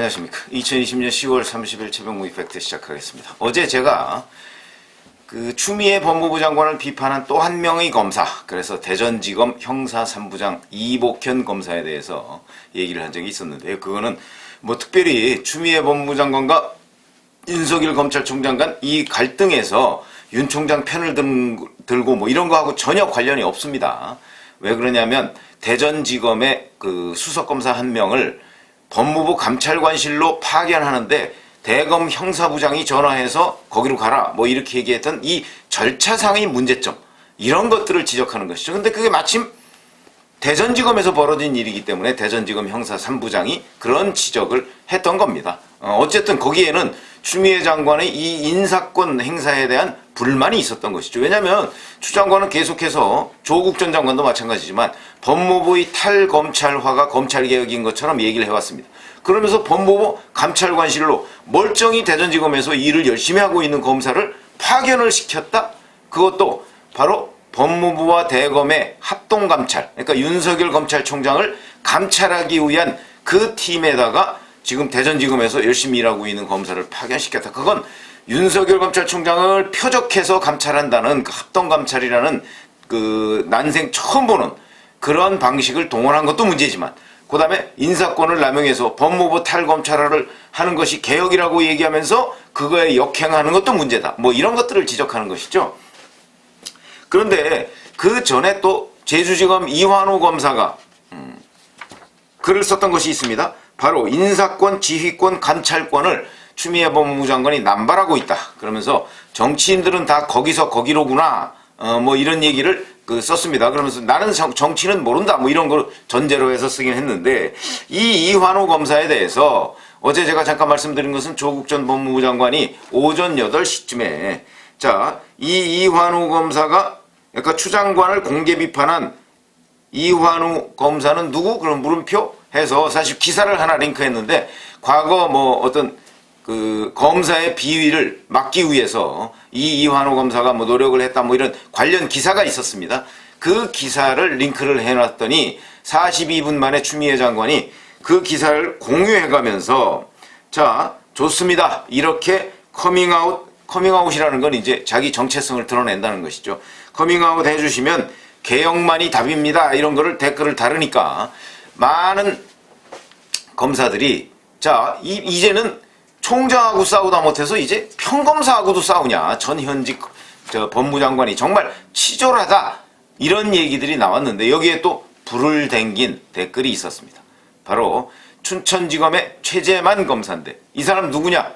안녕하십니까. 2020년 10월 30일 최병무 이펙트 시작하겠습니다. 어제 제가 추미애 법무부 장관을 비판한 또 한 명의 검사, 그래서 대전지검 형사 3부장 이복현 검사에 대해서 얘기를 한 적이 있었는데요. 그거는 뭐 특별히 추미애 법무부 장관과 윤석열 검찰총장 간 이 갈등에서 윤 총장 편을 들고 뭐 이런 거하고 전혀 관련이 없습니다. 왜 그러냐면 대전지검의 수석검사 한 명을 법무부 감찰관실로 파견하는데 대검 형사부장이 전화해서 거기로 가라 뭐 이렇게 얘기했던 이 절차상의 문제점, 이런 것들을 지적하는 것이죠. 근데 그게 마침 대전지검에서 벌어진 일이기 때문에 대전지검 형사 3부장이 그런 지적을 했던 겁니다. 어쨌든 거기에는 추미애 장관의 이 인사권 행사에 대한 불만이 있었던 것이죠. 왜냐하면 추 장관은 계속해서 조국 전 장관도 마찬가지지만 법무부의 탈검찰화가 검찰개혁인 것처럼 얘기를 해왔습니다. 그러면서 법무부 감찰관실로 멀쩡히 대전지검에서 일을 열심히 하고 있는 검사를 파견을 시켰다? 그것도 바로 법무부와 대검의 합동감찰, 그러니까 윤석열 검찰총장을 감찰하기 위한 그 팀에다가 지금 대전지검에서 열심히 일하고 있는 검사를 파견시켰다. 그건 윤석열 검찰총장을 표적해서 감찰한다는 합동감찰이라는 난생 처음 보는 그런 방식을 동원한 것도 문제지만, 그 다음에 인사권을 남용해서 법무부 탈검찰화를 하는 것이 개혁이라고 얘기하면서 그거에 역행하는 것도 문제다. 뭐 이런 것들을 지적하는 것이죠. 그런데 그 전에 또 제주지검 이환호 검사가 글을 썼던 것이 있습니다. 바로 인사권, 지휘권, 감찰권을 추미애 법무부 장관이 남발하고 있다. 그러면서 정치인들은 다 거기서 거기로구나. 뭐 이런 얘기를 썼습니다. 그러면서 나는 정치는 모른다. 뭐 이런 걸 전제로 해서 쓰긴 했는데, 이 이환호 검사에 대해서 어제 제가 잠깐 말씀드린 것은 조국 전 법무부 장관이 오전 8시쯤에 이 이환호 검사가, 그러니까 추 장관을 공개 비판한 이환호 검사는 누구? 그럼 물음표 해서 사실 기사를 하나 링크했는데, 과거 뭐 어떤 검사의 비위를 막기 위해서 이 이환호 검사가 뭐 노력을 했다 뭐 이런 관련 기사가 있었습니다. 그 기사를 링크를 해놨더니 42분 만에 추미애 장관이 그 기사를 공유해가면서 좋습니다. 이렇게 커밍아웃이라는 건 이제 자기 정체성을 드러낸다는 것이죠. 커밍아웃 해주시면 개혁만이 답입니다. 이런 거를 댓글을 달으니까 많은 검사들이 이제는 총장하고 싸우다 못해서 이제 평검사하고도 싸우냐. 전현직 법무장관이 정말 치졸하다. 이런 얘기들이 나왔는데 여기에 또 불을 댕긴 댓글이 있었습니다. 바로 춘천지검의 최재만 검사인데, 이 사람 누구냐?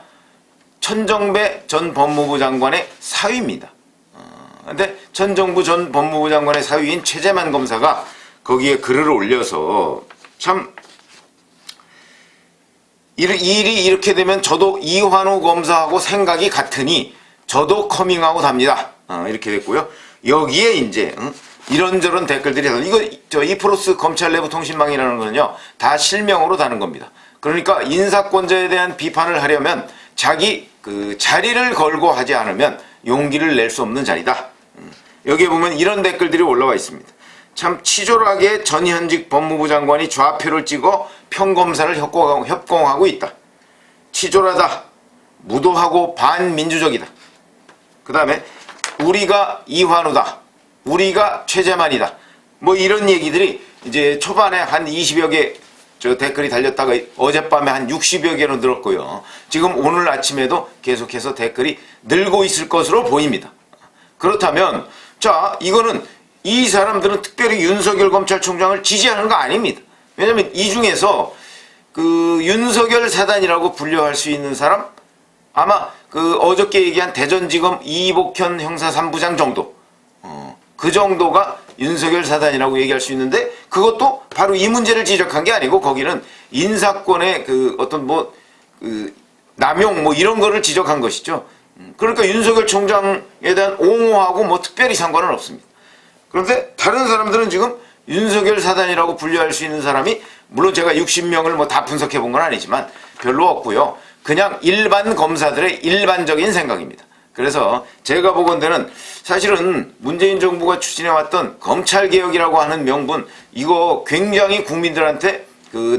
천정배 전 법무부 장관의 사위입니다. 근데 천정부 전 법무부 장관의 사위인 최재만 검사가 거기에 글을 올려서 참 일이 이렇게 되면 저도 이환호 검사하고 생각이 같으니 저도 커밍아웃 합니다. 이렇게 됐고요. 여기에 이제 이런저런 댓글들이 이거 이프로스 검찰 내부 통신망이라는 거는요 다 실명으로 다는 겁니다. 그러니까 인사권자에 대한 비판을 하려면 자기 자리를 걸고 하지 않으면 용기를 낼 수 없는 자리다. 여기에 보면 이런 댓글들이 올라와 있습니다. 참 치졸하게 전현직 법무부 장관이 좌표를 찍어 평검사를 협공하고 있다. 치졸하다. 무도하고 반민주적이다. 그 다음에 우리가 이환우다. 우리가 최재만이다. 뭐 이런 얘기들이 이제 초반에 한 20여 개 댓글이 달렸다가 어젯밤에 한 60여 개로 늘었고요. 지금 오늘 아침에도 계속해서 댓글이 늘고 있을 것으로 보입니다. 그렇다면 이거는 이 사람들은 특별히 윤석열 검찰총장을 지지하는 거 아닙니다. 왜냐하면 이 중에서 윤석열 사단이라고 분류할 수 있는 사람, 아마 어저께 얘기한 대전지검 이복현 형사 3부장 정도, 그 정도가 윤석열 사단이라고 얘기할 수 있는데, 그것도 바로 이 문제를 지적한 게 아니고 거기는 인사권의 어떤 남용 뭐 이런 거를 지적한 것이죠. 그러니까 윤석열 총장에 대한 옹호하고 뭐 특별히 상관은 없습니다. 그런데 다른 사람들은 지금 윤석열 사단이라고 분류할 수 있는 사람이, 물론 제가 60명을 뭐 다 분석해 본 건 아니지만 별로 없고요. 그냥 일반 검사들의 일반적인 생각입니다. 그래서 제가 보건대는 사실은 문재인 정부가 추진해왔던 검찰개혁이라고 하는 명분, 이거 굉장히 국민들한테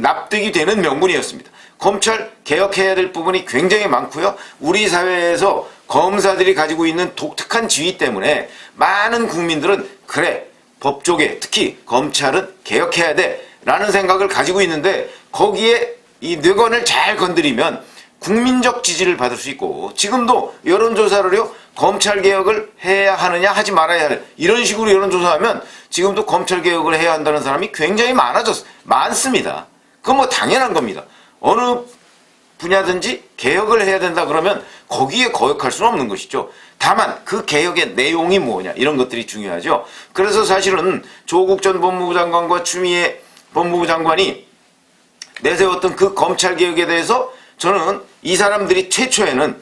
납득이 되는 명분이었습니다. 검찰 개혁해야 될 부분이 굉장히 많고요. 우리 사회에서 검사들이 가지고 있는 독특한 지위 때문에 많은 국민들은 그래, 법조계, 특히 검찰은 개혁해야 돼 라는 생각을 가지고 있는데 거기에 이 뇌관을 잘 건드리면 국민적 지지를 받을 수 있고, 지금도 여론조사를요, 검찰개혁을 해야 하느냐 하지 말아야 할 이런 식으로 여론조사하면 지금도 검찰개혁을 해야 한다는 사람이 굉장히 많습니다. 그건 뭐 당연한 겁니다. 어느 분야든지 개혁을 해야 된다 그러면 거기에 거역할 수는 없는 것이죠. 다만 그 개혁의 내용이 뭐냐 이런 것들이 중요하죠. 그래서 사실은 조국 전 법무부 장관과 추미애 법무부 장관이 내세웠던 그 검찰개혁에 대해서 저는 이 사람들이 최초에는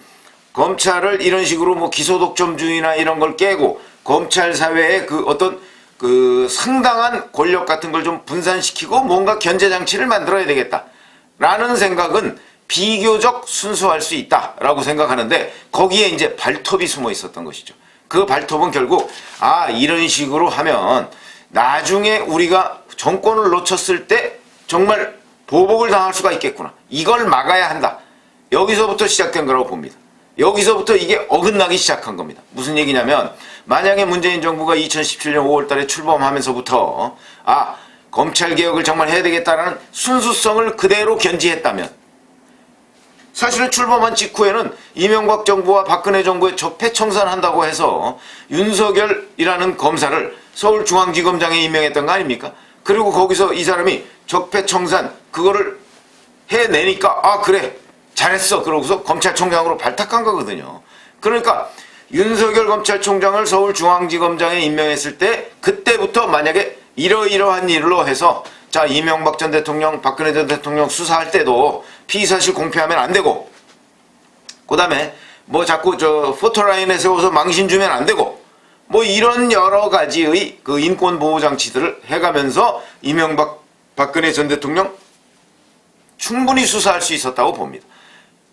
검찰을 이런 식으로 뭐 기소독점주의나 이런 걸 깨고 검찰 사회의 그 어떤 그 상당한 권력 같은 걸 좀 분산시키고 뭔가 견제장치를 만들어야 되겠다라는 생각은 비교적 순수할 수 있다라고 생각하는데 거기에 이제 발톱이 숨어 있었던 것이죠. 그 발톱은 결국 이런 식으로 하면 나중에 우리가 정권을 놓쳤을 때 정말 보복을 당할 수가 있겠구나. 이걸 막아야 한다. 여기서부터 시작된 거라고 봅니다. 여기서부터 이게 어긋나기 시작한 겁니다. 무슨 얘기냐면 만약에 문재인 정부가 2017년 5월 달에 출범하면서부터 검찰개혁을 정말 해야 되겠다라는 순수성을 그대로 견지했다면 사실은 출범한 직후에는 이명박 정부와 박근혜 정부의 적폐청산한다고 해서 윤석열이라는 검사를 서울중앙지검장에 임명했던 거 아닙니까? 그리고 거기서 이 사람이 적폐청산 그거를 해내니까 그래 잘했어 그러고서 검찰총장으로 발탁한 거거든요. 그러니까 윤석열 검찰총장을 서울중앙지검장에 임명했을 때 그때부터 만약에 이러이러한 일로 해서 자 이명박 전 대통령 박근혜 전 대통령 수사할 때도 피의사실 공표하면 안 되고 그 다음에 뭐 자꾸 포토라인에 세워서 망신 주면 안 되고 뭐 이런 여러 가지의 그 인권 보호 장치들을 해가면서 이명박 박근혜 전 대통령 충분히 수사할 수 있었다고 봅니다.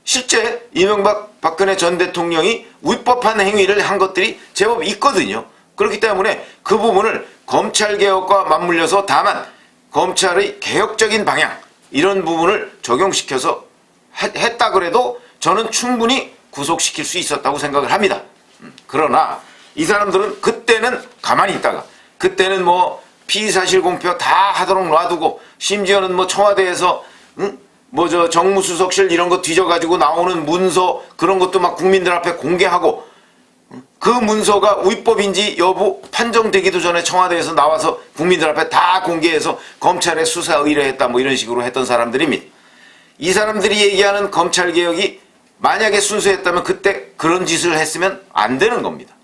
실제 이명박 박근혜 전 대통령이 위법한 행위를 한 것들이 제법 있거든요. 그렇기 때문에 그 부분을 검찰개혁과 맞물려서 다만 검찰의 개혁적인 방향 이런 부분을 적용시켜서 했다 그래도 저는 충분히 구속시킬 수 있었다고 생각을 합니다. 그러나 이 사람들은 그때는 가만히 있다가 그때는 뭐 피의사실 공표 다 하도록 놔두고 심지어는 뭐 청와대에서 정무수석실 이런 거 뒤져가지고 나오는 문서 그런 것도 막 국민들 앞에 공개하고 그 문서가 위법인지 여부 판정되기도 전에 청와대에서 나와서 국민들 앞에 다 공개해서 검찰에 수사 의뢰했다 뭐 이런 식으로 했던 사람들입니다. 이 사람들이 얘기하는 검찰개혁이 만약에 순수했다면 그때 그런 짓을 했으면 안 되는 겁니다.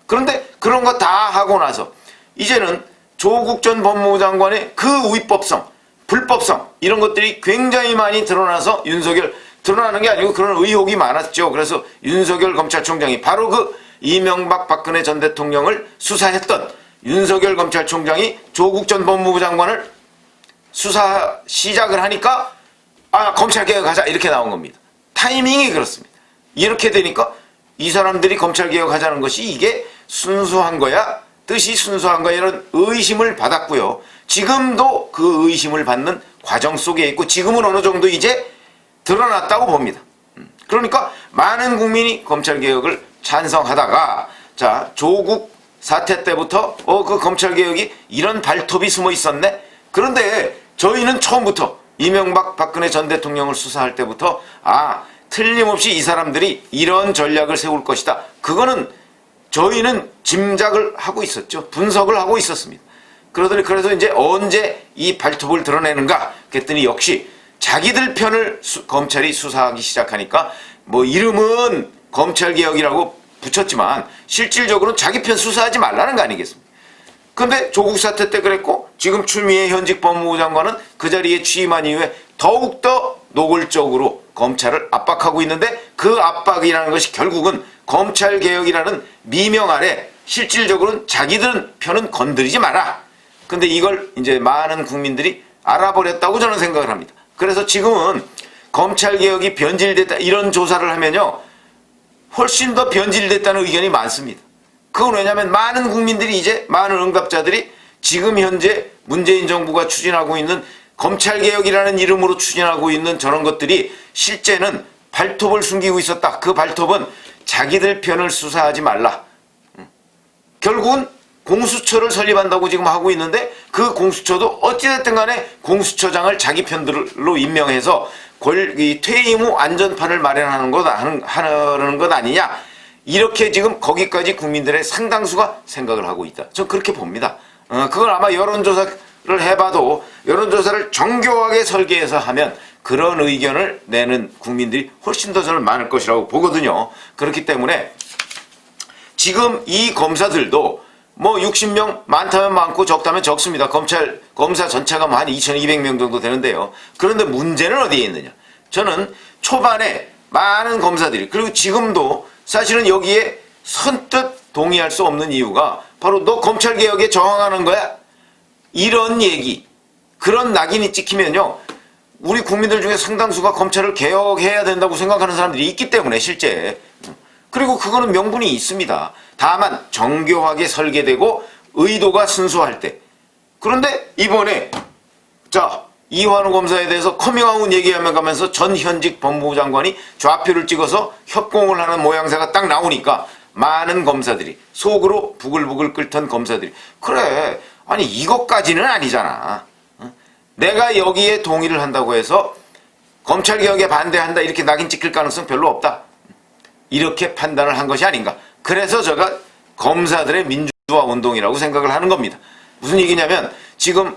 그런데 그런 거 다 하고 나서 이제는 조국 전 법무부 장관의 그 위법성, 불법성 이런 것들이 굉장히 많이 드러나서 드러나는 게 아니고 그런 의혹이 많았죠. 그래서 윤석열 검찰총장이 바로 그 이명박 박근혜 전 대통령을 수사했던 윤석열 검찰총장이 조국 전 법무부 장관을 수사 시작을 하니까 검찰개혁하자 이렇게 나온 겁니다. 타이밍이 그렇습니다. 이렇게 되니까 이 사람들이 검찰개혁하자는 것이 이게 순수한 거야? 뜻이 순수한 거야? 이런 의심을 받았고요. 지금도 그 의심을 받는 과정 속에 있고 지금은 어느 정도 이제 드러났다고 봅니다. 그러니까 많은 국민이 검찰개혁을 찬성하다가 조국 사태 때부터 그 검찰개혁이 이런 발톱이 숨어 있었네? 그런데 저희는 처음부터 이명박 박근혜 전 대통령을 수사할 때부터 틀림없이 이 사람들이 이런 전략을 세울 것이다. 그거는 저희는 짐작을 하고 있었죠. 분석을 하고 있었습니다. 그래서 이제 언제 이 발톱을 드러내는가 그랬더니 역시 자기들 편을 검찰이 수사하기 시작하니까 뭐 이름은 검찰개혁이라고 붙였지만 실질적으로는 자기 편 수사하지 말라는 거 아니겠습니까? 근데 조국 사태 때 그랬고 지금 추미애 현직 법무부 장관은 그 자리에 취임한 이후에 더욱더 노골적으로 검찰을 압박하고 있는데 그 압박이라는 것이 결국은 검찰개혁이라는 미명 아래 실질적으로는 자기들 편은 건드리지 마라. 근데 이걸 이제 많은 국민들이 알아버렸다고 저는 생각을 합니다. 그래서 지금은 검찰개혁이 변질됐다 이런 조사를 하면요 훨씬 더 변질됐다는 의견이 많습니다. 그건 왜냐하면 많은 국민들이 이제 많은 응답자들이 지금 현재 문재인 정부가 추진하고 있는 검찰개혁이라는 이름으로 추진하고 있는 저런 것들이 실제는 발톱을 숨기고 있었다. 그 발톱은 자기들 편을 수사하지 말라. 결국은 공수처를 설립한다고 지금 하고 있는데 그 공수처도 어찌됐든 간에 공수처장을 자기 편들로 임명해서 퇴임 후 안전판을 마련하는 하는 것 아니냐. 이렇게 지금 거기까지 국민들의 상당수가 생각을 하고 있다. 전 그렇게 봅니다. 그걸 아마 여론조사를 해봐도 여론조사를 정교하게 설계해서 하면 그런 의견을 내는 국민들이 훨씬 더 저는 많을 것이라고 보거든요. 그렇기 때문에 지금 이 검사들도 뭐 60명 많다면 많고 적다면 적습니다. 검사 전체가 뭐 한 2,200명 정도 되는데요. 그런데 문제는 어디에 있느냐. 저는 초반에 많은 검사들이 그리고 지금도 사실은 여기에 선뜻 동의할 수 없는 이유가 바로 너 검찰개혁에 저항하는 거야? 이런 얘기, 그런 낙인이 찍히면요. 우리 국민들 중에 상당수가 검찰을 개혁해야 된다고 생각하는 사람들이 있기 때문에 실제. 그리고 그거는 명분이 있습니다. 다만 정교하게 설계되고 의도가 순수할 때. 그런데 이번에 자 이완우 검사에 대해서 커밍아웃 얘기하면서 전 현직 법무부 장관이 좌표를 찍어서 협공을 하는 모양새가 딱 나오니까 많은 검사들이 속으로 부글부글 끓던 검사들이 그래 아니 이것까지는 아니잖아. 내가 여기에 동의를 한다고 해서 검찰개혁에 반대한다 이렇게 낙인 찍힐 가능성 별로 없다. 이렇게 판단을 한 것이 아닌가. 그래서 제가 검사들의 민주화 운동이라고 생각을 하는 겁니다. 무슨 얘기냐면 지금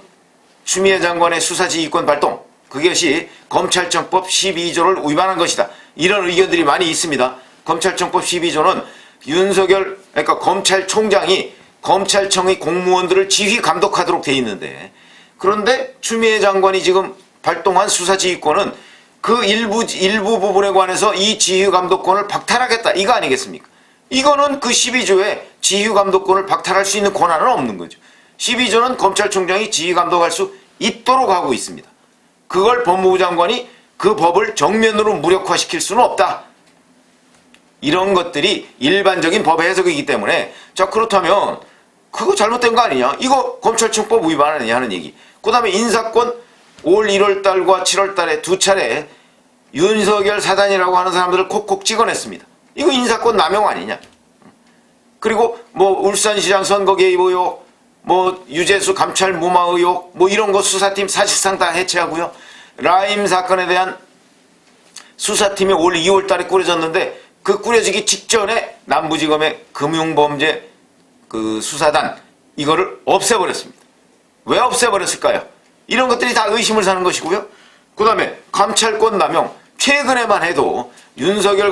추미애 장관의 수사지휘권 발동 그것이 검찰청법 12조를 위반한 것이다. 이런 의견들이 많이 있습니다. 검찰청법 12조는 윤석열 그러니까 검찰총장이 검찰청의 공무원들을 지휘 감독하도록 돼 있는데 그런데 추미애 장관이 지금 발동한 수사지휘권은 그 일부 부분에 관해서 이 지휘감독권을 박탈하겠다 이거 아니겠습니까? 이거는 그 12조에 지휘감독권을 박탈할 수 있는 권한은 없는 거죠. 12조는 검찰총장이 지휘감독할 수 있도록 하고 있습니다. 그걸 법무부 장관이 그 법을 정면으로 무력화시킬 수는 없다. 이런 것들이 일반적인 법 해석이기 때문에 자 그렇다면 그거 잘못된 거 아니냐? 이거 검찰청법 위반 아니냐 하는 얘기. 그 다음에 인사권 올 1월달과 7월달에 두 차례 윤석열 사단이라고 하는 사람들을 콕콕 찍어냈습니다. 이거 인사권 남용 아니냐? 그리고 뭐 울산시장 선거 개입 의혹, 뭐 유재수 감찰 무마 의혹, 뭐 이런 거 수사팀 사실상 다 해체하고요. 라임 사건에 대한 수사팀이 올 2월달에 꾸려졌는데 그 꾸려지기 직전에 남부지검의 금융범죄 그 수사단 이거를 없애버렸습니다. 왜 없애버렸을까요? 이런 것들이 다 의심을 사는 것이고요. 그 다음에 감찰권 남용 최근에만 해도 윤석열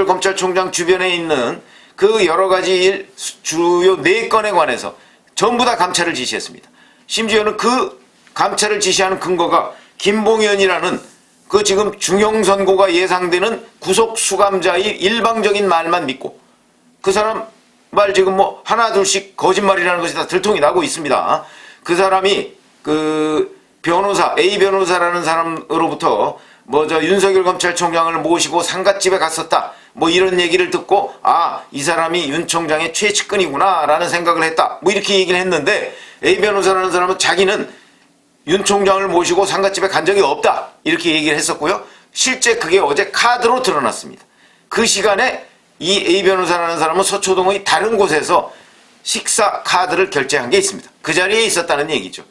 검찰총장 주변에 있는 그 여러 가지 일 주요 4건에 관해서 전부 다 감찰을 지시했습니다. 심지어는 그 감찰을 지시하는 근거가 김봉현이라는 그 지금 중형 선고가 예상되는 구속 수감자의 일방적인 말만 믿고 그 사람 말 지금 뭐 하나 둘씩 거짓말이라는 것이 다 들통이 나고 있습니다. 그 사람이 그 변호사 A 변호사라는 사람으로부터 뭐 저 윤석열 검찰총장을 모시고 상갓집에 갔었다 뭐 이런 얘기를 듣고 아 이 사람이 윤 총장의 최측근이구나 라는 생각을 했다 뭐 이렇게 얘기를 했는데 A 변호사라는 사람은 자기는 윤 총장을 모시고 상갓집에 간 적이 없다 이렇게 얘기를 했었고요. 실제 그게 어제 카드로 드러났습니다. 그 시간에 이 A 변호사라는 사람은 서초동의 다른 곳에서 식사 카드를 결제한 게 있습니다. 그 자리에 있었다는 얘기죠.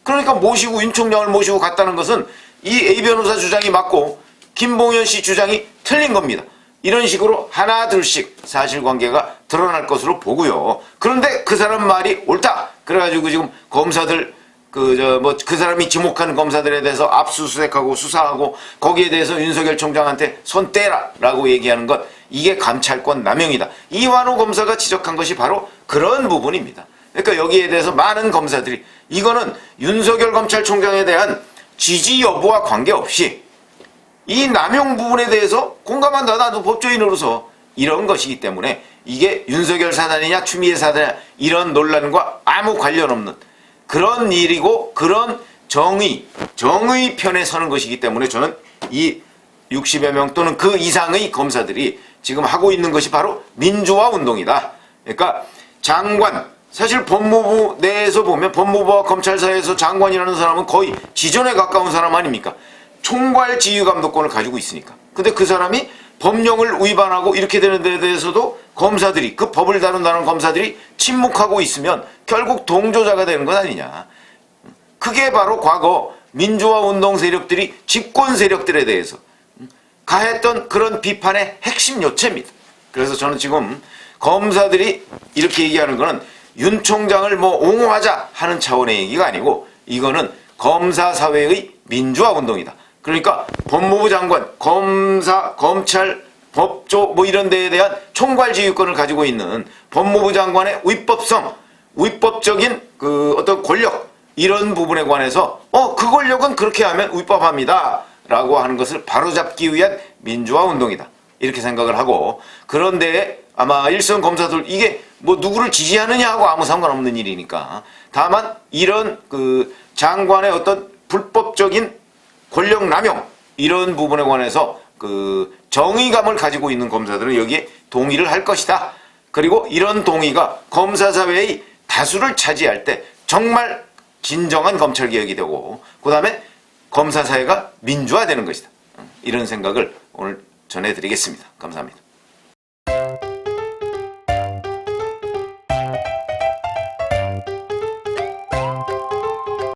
그러니까 모시고 윤 총장을 모시고 갔다는 것은 이 A 변호사 주장이 맞고 김봉현 씨 주장이 틀린 겁니다. 이런 식으로 하나 둘씩 사실관계가 드러날 것으로 보고요. 그런데 그 사람 말이 옳다. 그래가지고 지금 검사들 그 사람이 지목한 검사들에 대해서 압수수색하고 수사하고 거기에 대해서 윤석열 총장한테 손 떼라 라고 얘기하는 것 이게 감찰권 남용이다. 이완호 검사가 지적한 것이 바로 그런 부분입니다. 그러니까 여기에 대해서 많은 검사들이 이거는 윤석열 검찰총장에 대한 지지 여부와 관계없이 이 남용 부분에 대해서 공감한다. 나도 법조인으로서 이런 것이기 때문에 이게 윤석열 사단이냐 추미애 사단이냐 이런 논란과 아무 관련 없는 그런 일이고 그런 정의 편에 서는 것이기 때문에 저는 이 60여 명 또는 그 이상의 검사들이 지금 하고 있는 것이 바로 민주화 운동이다. 그러니까 장관 사실 법무부 내에서 보면 법무부와 검찰 사이에서 장관이라는 사람은 거의 지존에 가까운 사람 아닙니까? 총괄 지휘감독권을 가지고 있으니까. 근데 그 사람이 법령을 위반하고 이렇게 되는 데 대해서도 검사들이, 그 법을 다룬다는 검사들이 침묵하고 있으면 결국 동조자가 되는 것 아니냐. 그게 바로 과거 민주화 운동 세력들이 집권 세력들에 대해서 가했던 그런 비판의 핵심 요체입니다. 그래서 저는 지금 검사들이 이렇게 얘기하는 거는 윤 총장을 뭐 옹호하자 하는 차원의 얘기가 아니고 이거는 검사 사회의 민주화 운동이다. 그러니까 법무부 장관, 검사, 검찰, 법조 뭐 이런 데에 대한 총괄 지휘권을 가지고 있는 법무부 장관의 위법성, 위법적인 그 어떤 권력 이런 부분에 관해서 그 권력은 그렇게 하면 위법합니다 라고 하는 것을 바로잡기 위한 민주화 운동이다. 이렇게 생각을 하고, 그런데 아마 일선 검사들 이게 뭐 누구를 지지하느냐 하고 아무 상관없는 일이니까, 다만 이런 그 장관의 어떤 불법적인 권력 남용 이런 부분에 관해서 그 정의감을 가지고 있는 검사들은 여기에 동의를 할 것이다. 그리고 이런 동의가 검사 사회의 다수를 차지할 때 정말 진정한 검찰개혁이 되고 그 다음에 검사 사회가 민주화되는 것이다. 이런 생각을 오늘 전해드리겠습니다. 감사합니다.